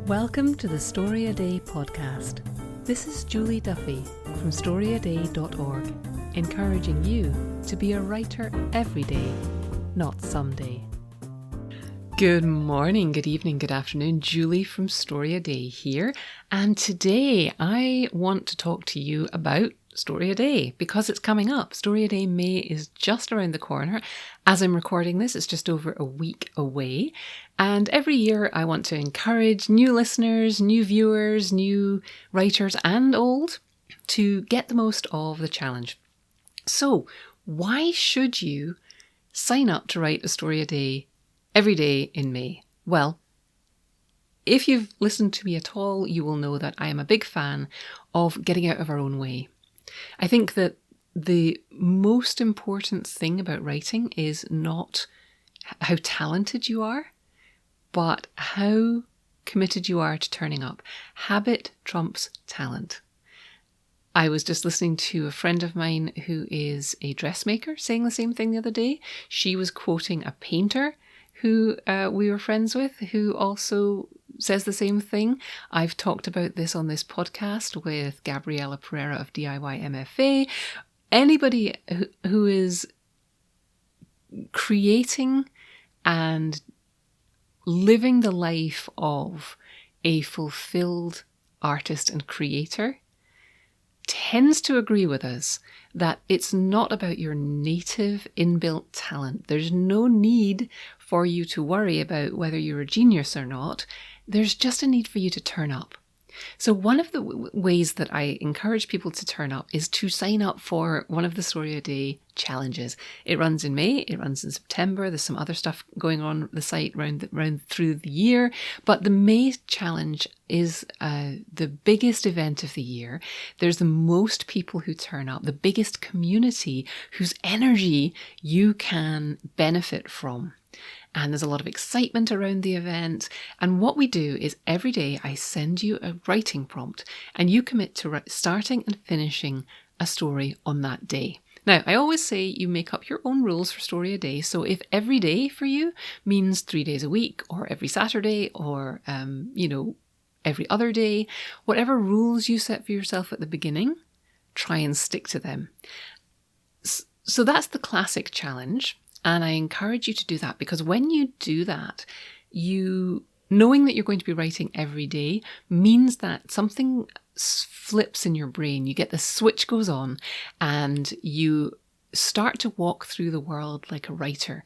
Welcome to the StoryADay podcast. This is Julie Duffy from StoryADay.org, encouraging you to be a writer every day, not someday. Good morning, good evening, good afternoon. Julie from StoryADay here, and today I want to talk to you about StoryADay because it's coming up. StoryADay May is just around the corner. As I'm recording this, it's just over a week away. And every year I want to encourage new listeners, new viewers, new writers and old to get the most of the challenge. So why should you sign up to write a story a day every day in May? Well, if you've listened to me at all, you will know that I am a big fan of getting out of our own way. I think that the most important thing about writing is not how talented you are, but how committed you are to turning up. Habit trumps talent. I was just listening to a friend of mine who is a dressmaker saying the same thing the other day. She was quoting a painter who we were friends with, who also says the same thing. I've talked about this on this podcast with Gabriella Pereira of DIY MFA. Anybody who is creating and living the life of a fulfilled artist and creator tends to agree with us that it's not about your native inbuilt talent. There's no need for you to worry about whether you're a genius or not. There's just a need for you to turn up. So one of the ways that I encourage people to turn up is to sign up for one of the StoryADay Challenges. It runs in May, it runs in September. There's some other stuff going on the site round through the year. But the May Challenge is the biggest event of the year. There's the most people who turn up, the biggest community whose energy you can benefit from. And there's a lot of excitement around the event. And what we do is every day I send you a writing prompt and you commit to starting and finishing a story on that day. Now, I always say you make up your own rules for story a day. So if every day for you means 3 days a week or every Saturday or, every other day, whatever rules you set for yourself at the beginning, try and stick to them. So that's the classic challenge. And I encourage you to do that because when you do that, knowing that you're going to be writing every day means that something flips in your brain. You get the switch goes on and you start to walk through the world like a writer.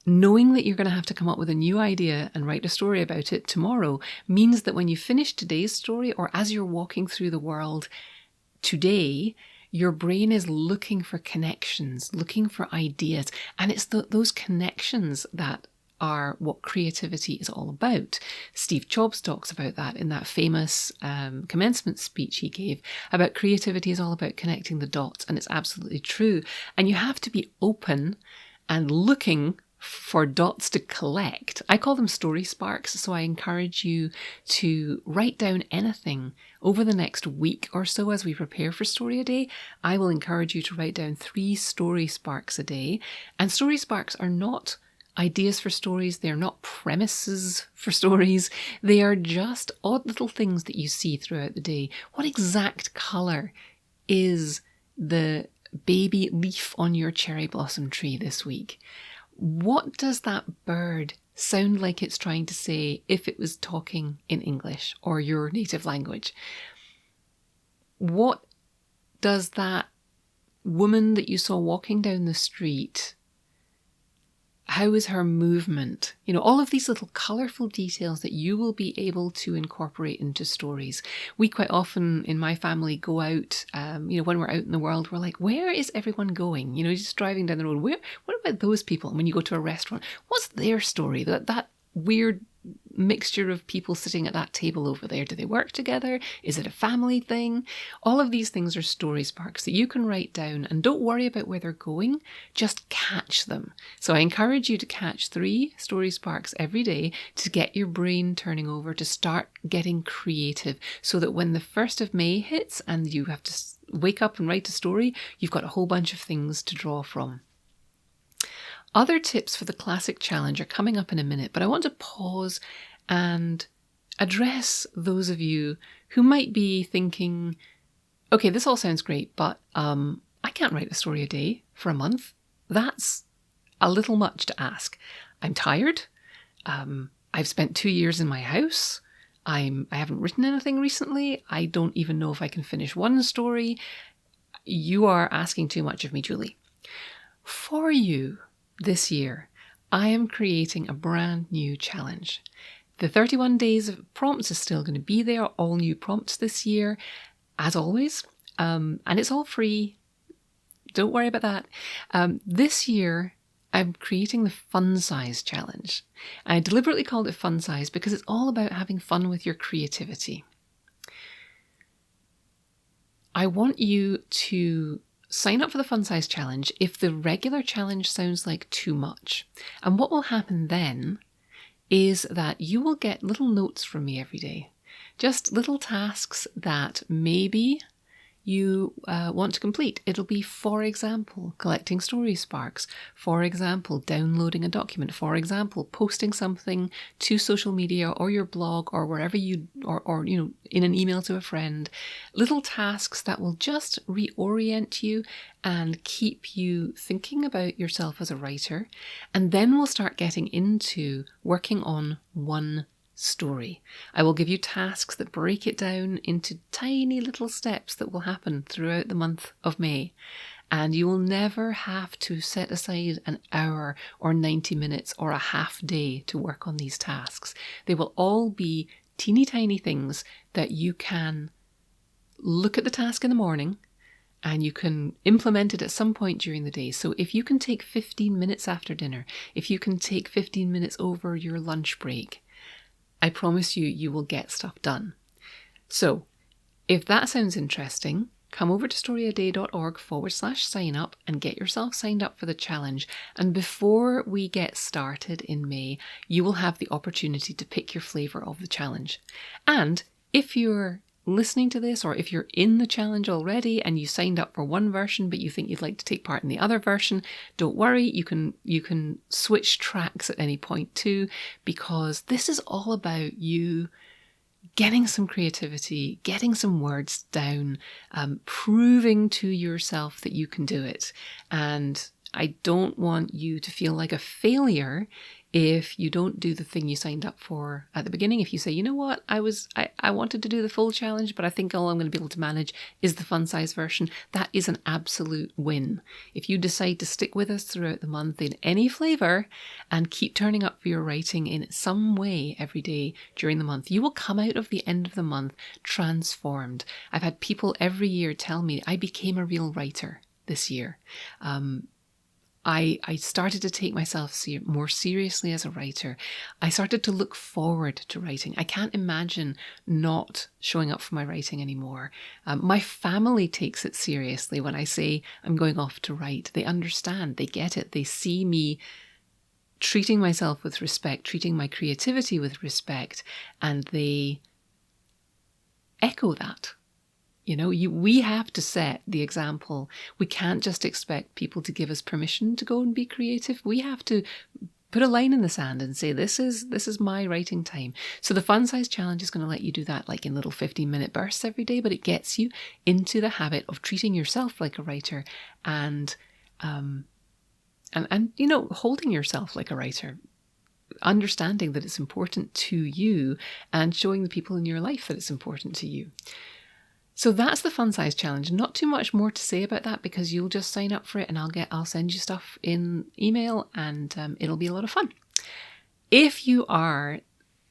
Knowing that you're going to have to come up with a new idea and write a story about it tomorrow means that when you finish today's story or as you're walking through the world today, your brain is looking for connections, looking for ideas. And it's those connections that are what creativity is all about. Steve Jobs talks about that in that famous commencement speech he gave about creativity is all about connecting the dots. And it's absolutely true. And you have to be open and looking for dots to collect. I call them StorySparks, so I encourage you to write down anything over the next week or so as we prepare for Story a Day. I will encourage you to write down 3 StorySparks a day. And StorySparks are not ideas for stories. They're not premises for stories. They are just odd little things that you see throughout the day. What exact colour is the baby leaf on your cherry blossom tree this week? What does that bird sound like it's trying to say if it was talking in English or your native language? What does that woman that you saw walking down the street, how is her movement? All of these little colourful details that you will be able to incorporate into stories. We quite often in my family go out, when we're out in the world, we're like, where is everyone going? Just driving down the road. What about those people? And when you go to a restaurant, what's their story? That weird mixture of people sitting at that table over there. Do they work together? Is it a family thing? All of these things are StorySparks that you can write down and don't worry about where they're going, just catch them. So I encourage you to catch 3 StorySparks every day to get your brain turning over, to start getting creative so that when the 1st of May hits and you have to wake up and write a story, you've got a whole bunch of things to draw from. Other tips for the classic challenge are coming up in a minute, but I want to pause and address those of you who might be thinking, okay, this all sounds great, but I can't write a story a day for a month. That's a little much to ask. I'm tired. I've spent 2 years in my house. I haven't written anything recently. I don't even know if I can finish one story. You are asking too much of me, Julie. For you this year, I am creating a brand new challenge. The 31 days of prompts is still going to be there, all new prompts this year, as always, and it's all free. Don't worry about that. This year, I'm creating the fun size challenge. I deliberately called it fun size because it's all about having fun with your creativity. I want you to sign up for the fun size challenge if the regular challenge sounds like too much. And what will happen then is that you will get little notes from me every day. Just little tasks that maybe you want to complete. It'll be, for example, collecting StorySparks, for example, downloading a document, for example, posting something to social media or your blog or wherever you, or in an email to a friend. Little tasks that will just reorient you and keep you thinking about yourself as a writer. And then we'll start getting into working on one story. I will give you tasks that break it down into tiny little steps that will happen throughout the month of May. And you will never have to set aside an hour or 90 minutes or a half day to work on these tasks. They will all be teeny tiny things that you can look at the task in the morning and you can implement it at some point during the day. So if you can take 15 minutes after dinner, if you can take 15 minutes over your lunch break, I promise you, you will get stuff done. So if that sounds interesting, come over to storyaday.org/sign up and get yourself signed up for the challenge. And before we get started in May, you will have the opportunity to pick your flavour of the challenge. And if you're listening to this, or if you're in the challenge already and you signed up for one version but you think you'd like to take part in the other version, don't worry, you can switch tracks at any point too, because this is all about you getting some creativity, getting some words down, proving to yourself that you can do it. And I don't want you to feel like a failure if you don't do the thing you signed up for at the beginning. If you say, you know what, I wanted to do the full challenge, but I think all I'm going to be able to manage is the fun size version, that is an absolute win. If you decide to stick with us throughout the month in any flavour and keep turning up for your writing in some way every day during the month, you will come out of the end of the month transformed. I've had people every year tell me I became a real writer this year. I started to take myself more seriously as a writer. I started to look forward to writing. I can't imagine not showing up for my writing anymore. My family takes it seriously when I say I'm going off to write. They understand, they get it. They see me treating myself with respect, treating my creativity with respect, and they echo that. We have to set the example. We can't just expect people to give us permission to go and be creative. We have to put a line in the sand and say, this is my writing time. So the fun size challenge is going to let you do that like in little 15-minute bursts every day, but it gets you into the habit of treating yourself like a writer and holding yourself like a writer, understanding that it's important to you and showing the people in your life that it's important to you. So that's the fun size challenge. Not too much more to say about that because you'll just sign up for it and I'll send you stuff in email and it'll be a lot of fun. If you are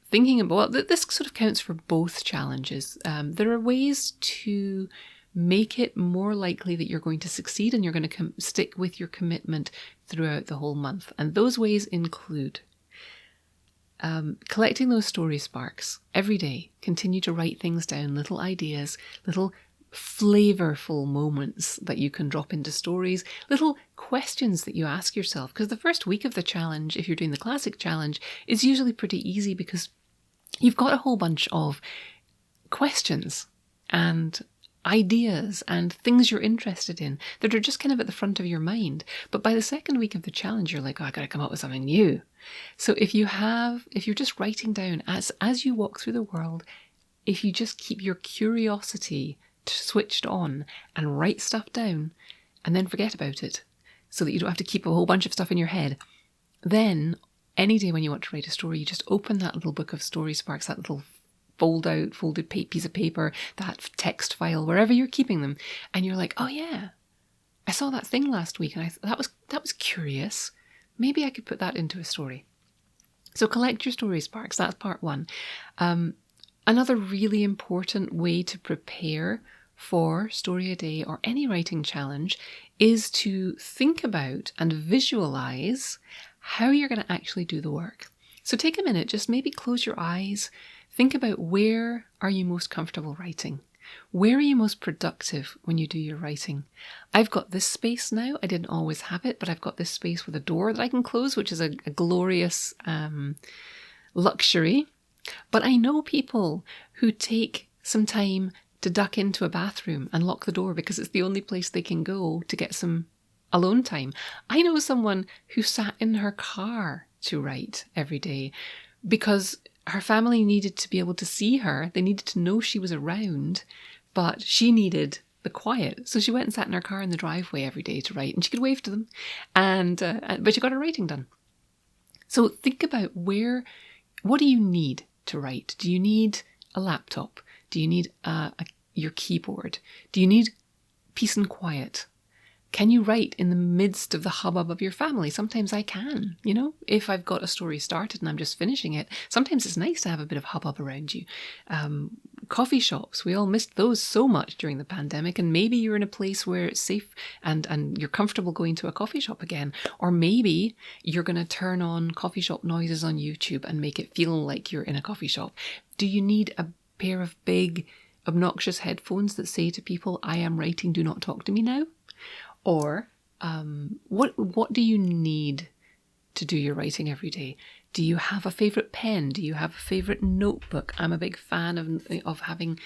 thinking about, this sort of counts for both challenges. There are ways to make it more likely that you're going to succeed and you're going to stick with your commitment throughout the whole month. And those ways include collecting those StorySparks every day. Continue to write things down, little ideas, little flavorful moments that you can drop into stories, little questions that you ask yourself. Because the first week of the challenge, if you're doing the classic challenge, is usually pretty easy because you've got a whole bunch of questions. And ideas and things you're interested in that are just kind of at the front of your mind. But by the second week of the challenge, you're like, oh, I got to come up with something new. So if you're just writing down as you walk through the world, if you just keep your curiosity switched on and write stuff down and then forget about it so that you don't have to keep a whole bunch of stuff in your head, then any day when you want to write a story, you just open that little book of StorySparks, that little folded piece of paper, that text file, wherever you're keeping them, and you're like, oh yeah, I saw that thing last week and that was curious. Maybe I could put that into a story. So collect your StorySparks. That's part one. Another really important way to prepare for Story a Day or any writing challenge is to think about and visualize how you're going to actually do the work. So take a minute, just maybe close your eyes, think about where are you most comfortable writing? Where are you most productive when you do your writing? I've got this space now. I didn't always have it, but I've got this space with a door that I can close, which is a glorious luxury. But I know people who take some time to duck into a bathroom and lock the door because it's the only place they can go to get some alone time. I know someone who sat in her car to write every day because her family needed to be able to see her. They needed to know she was around, but she needed the quiet. So she went and sat in her car in the driveway every day to write, and she could wave to them, but she got her writing done. So think about what do you need to write? Do you need a laptop? Do you need your keyboard? Do you need peace and quiet? Can you write in the midst of the hubbub of your family? Sometimes I can, if I've got a story started and I'm just finishing it. Sometimes it's nice to have a bit of hubbub around you. Coffee shops, we all missed those so much during the pandemic, and maybe you're in a place where it's safe and you're comfortable going to a coffee shop again. Or maybe you're going to turn on coffee shop noises on YouTube and make it feel like you're in a coffee shop. Do you need a pair of big, obnoxious headphones that say to people, I am writing, do not talk to me now? Or what do you need to do your writing every day? Do you have a favourite pen? Do you have a favourite notebook? I'm a big fan of having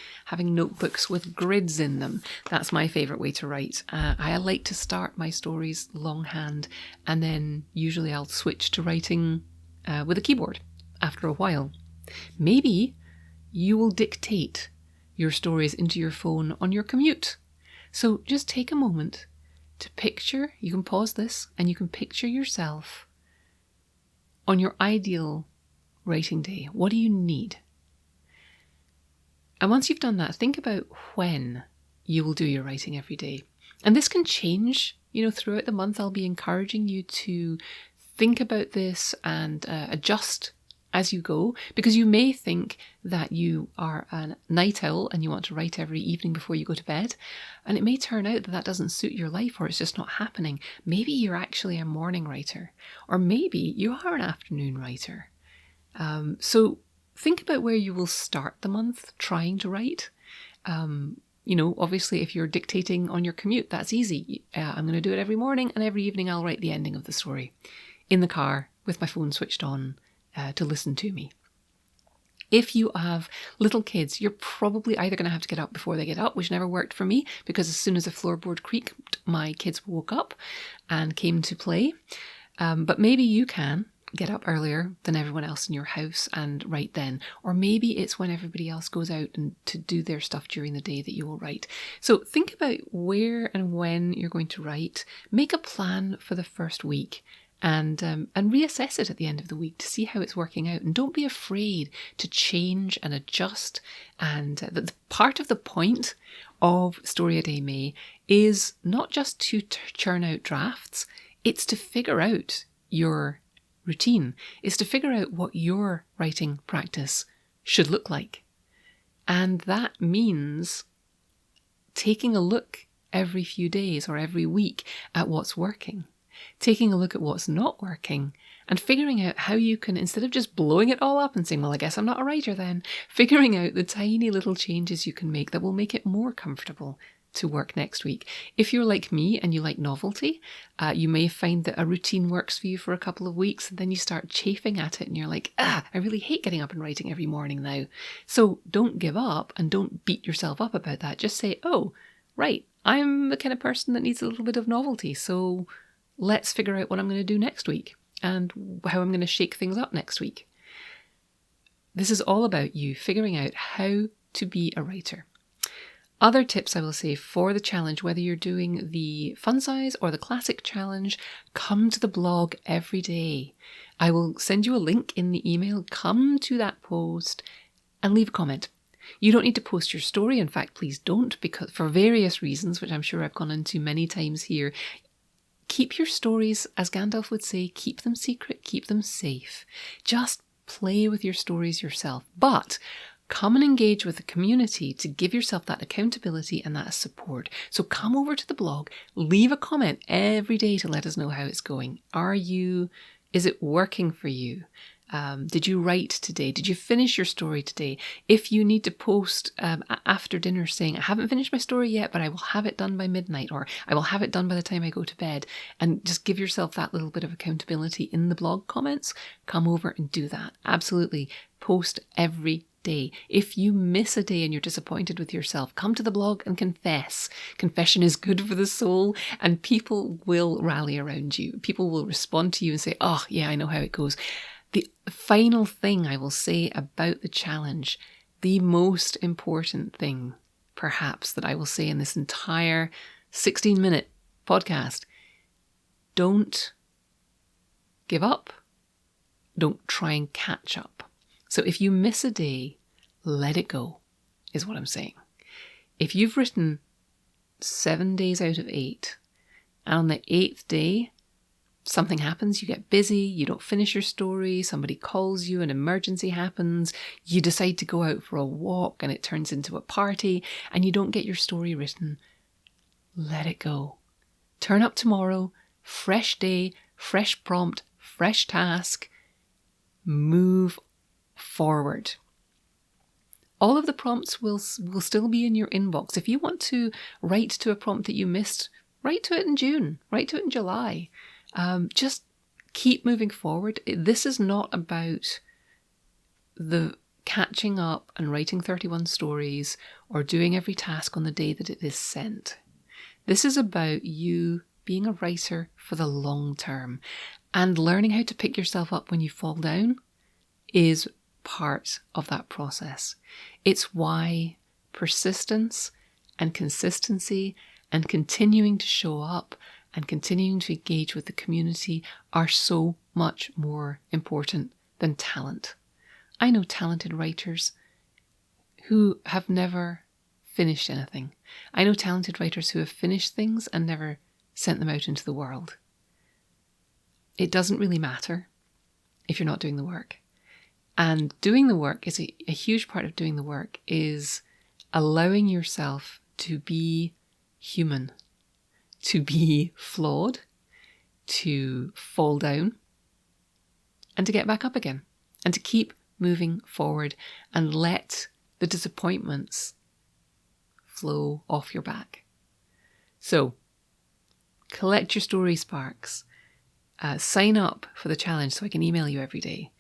notebooks with grids in them. That's my favourite way to write. I like to start my stories longhand, and then usually I'll switch to writing with a keyboard after a while. Maybe you will dictate your stories into your phone on your commute. So just take a moment to picture, you can pause this, and you can picture yourself on your ideal writing day. What do you need? And once you've done that, think about when you will do your writing every day. And this can change, throughout the month. I'll be encouraging you to think about this and adjust as you go, because you may think that you are a night owl and you want to write every evening before you go to bed, and it may turn out that doesn't suit your life, or it's just not happening. Maybe you're actually a morning writer, or maybe you are an afternoon writer. So think about where you will start the month trying to write. Obviously if you're dictating on your commute, that's easy. I'm going to do it every morning, and every evening I'll write the ending of the story in the car with my phone switched on to listen to me. If you have little kids, you're probably either going to have to get up before they get up, which never worked for me, because as soon as the floorboard creaked, my kids woke up and came to play. But maybe you can get up earlier than everyone else in your house and write then. Or maybe it's when everybody else goes out and to do their stuff during the day that you will write. So think about where and when you're going to write. Make a plan for the first week. And reassess it at the end of the week to see how it's working out. And don't be afraid to change and adjust. And the part of the point of StoryADay May is not just to churn out drafts, it's to figure out your routine. It's to figure out what your writing practice should look like. And that means taking a look every few days or every week at what's working. Taking a look at what's not working and figuring out how you can, instead of just blowing it all up and saying, well, I guess I'm not a writer then, figuring out the tiny little changes you can make that will make it more comfortable to work next week. If you're like me and you like novelty, you may find that a routine works for you for a couple of weeks, and then you start chafing at it and you're like, I really hate getting up and writing every morning now. So don't give up and don't beat yourself up about that. Just say, oh, right, I'm the kind of person that needs a little bit of novelty. So let's figure out what I'm going to do next week and how I'm going to shake things up next week. This is all about you figuring out how to be a writer. Other tips I will say for the challenge, whether you're doing the fun size or the classic challenge, come to the blog every day. I will send you a link in the email. Come to that post and leave a comment. You don't need to post your story. In fact, please don't, because for various reasons, which I'm sure I've gone into many times here. Keep your stories, as Gandalf would say, keep them secret, keep them safe. Just play with your stories yourself. But come and engage with the community to give yourself that accountability and that support. So come over to the blog, leave a comment every day to let us know how it's going. Is it working for you? Did you write today? Did you finish your story today? If you need to post after dinner saying, I haven't finished my story yet, but I will have it done by midnight, or I will have it done by the time I go to bed, and just give yourself that little bit of accountability in the blog comments, come over and do that. Absolutely. Post every day. If you miss a day and you're disappointed with yourself, come to the blog and confess. Confession is good for the soul, and people will rally around you. People will respond to you and say, oh yeah, I know how it goes. The final thing I will say about the challenge, the most important thing perhaps that I will say in this entire 16-minute podcast, don't give up. Don't try and catch up. So if you miss a day, let it go, is what I'm saying. If you've written 7 days out of 8, and on the 8th day, something happens, you get busy, you don't finish your story, somebody calls you, an emergency happens, you decide to go out for a walk and it turns into a party, and you don't get your story written, let it go. Turn up tomorrow, fresh day, fresh prompt, fresh task, move forward. All of the prompts will still be in your inbox. If you want to write to a prompt that you missed, write to it in June, write to it in July. Just keep moving forward. This is not about the catching up and writing 31 stories or doing every task on the day that it is sent. This is about you being a writer for the long term, and learning how to pick yourself up when you fall down is part of that process. It's why persistence and consistency and continuing to show up and continuing to engage with the community are so much more important than talent. I know talented writers who have never finished anything. I know talented writers who have finished things and never sent them out into the world. It doesn't really matter if you're not doing the work. And doing the work is a huge part of doing the work is allowing yourself to be human, to be flawed, to fall down, and to get back up again, and to keep moving forward and let the disappointments flow off your back. So, collect your StorySparks. Sign up for the challenge so I can email you every day.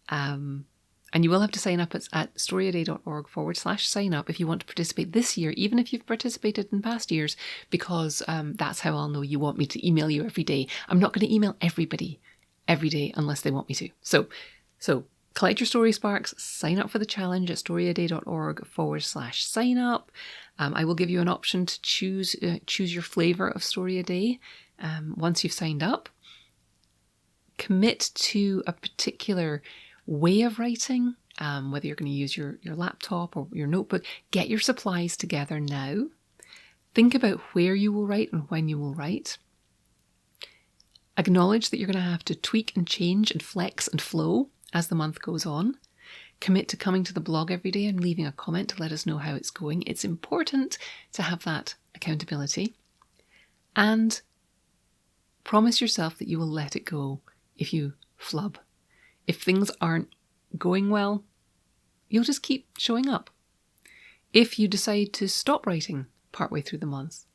And you will have to sign up at storyaday.org/sign up if you want to participate this year, even if you've participated in past years, because that's how I'll know you want me to email you every day. I'm not going to email everybody every day unless they want me to. So collect your StorySparks, sign up for the challenge at storyaday.org/sign up. I will give you an option to choose your flavour of Story a Day once you've signed up. Commit to a particular way of writing, whether you're going to use your laptop or your notebook. Get your supplies together now. Think about where you will write and when you will write. Acknowledge that you're going to have to tweak and change and flex and flow as the month goes on. Commit to coming to the blog every day and leaving a comment to let us know how it's going. It's important to have that accountability. And promise yourself that you will let it go if you flub. If things aren't going well, you'll just keep showing up. If you decide to stop writing partway through the month.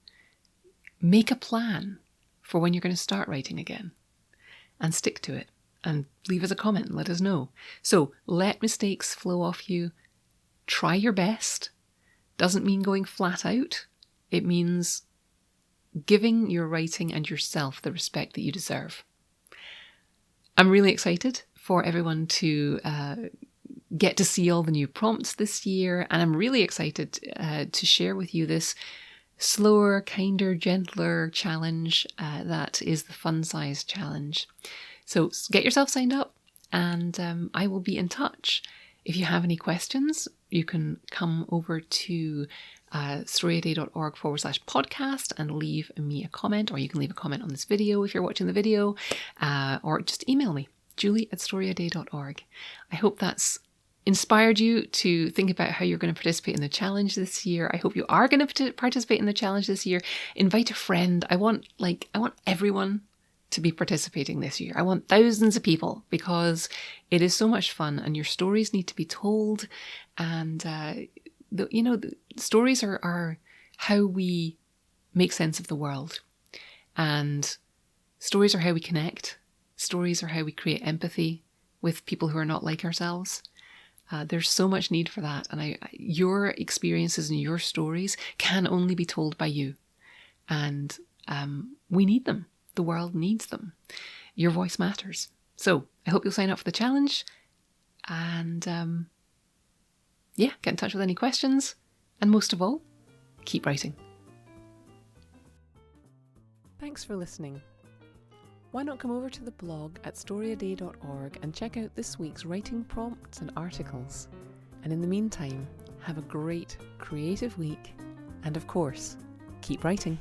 Make a plan for when you're going to start writing again and stick to it, and leave us a comment and let us know. So let mistakes flow off you. Try your best. Doesn't mean going flat out. It means giving your writing and yourself the respect that you deserve. I'm really excited for everyone to get to see all the new prompts this year, and I'm really excited to share with you this slower, kinder, gentler challenge that is the Fun Size Challenge. So get yourself signed up, and I will be in touch. If you have any questions, you can come over to storyaday.org/podcast and leave me a comment, or you can leave a comment on this video if you're watching the video, or just email me, julie@storyaday.org. I hope that's inspired you to think about how you're going to participate in the challenge this year. I hope you are going to participate in the challenge this year. Invite a friend. I want everyone to be participating this year. I want thousands of people, because it is so much fun and your stories need to be told. And, the stories are how we make sense of the world. And stories are how we connect. Stories are how we create empathy with people who are not like ourselves. There's so much need for that. And your experiences and your stories can only be told by you. And we need them. The world needs them. Your voice matters. So I hope you'll sign up for the challenge. And get in touch with any questions. And most of all, keep writing. Thanks for listening. Why not come over to the blog at storyaday.org and check out this week's writing prompts and articles. And in the meantime, have a great creative week. And of course, keep writing.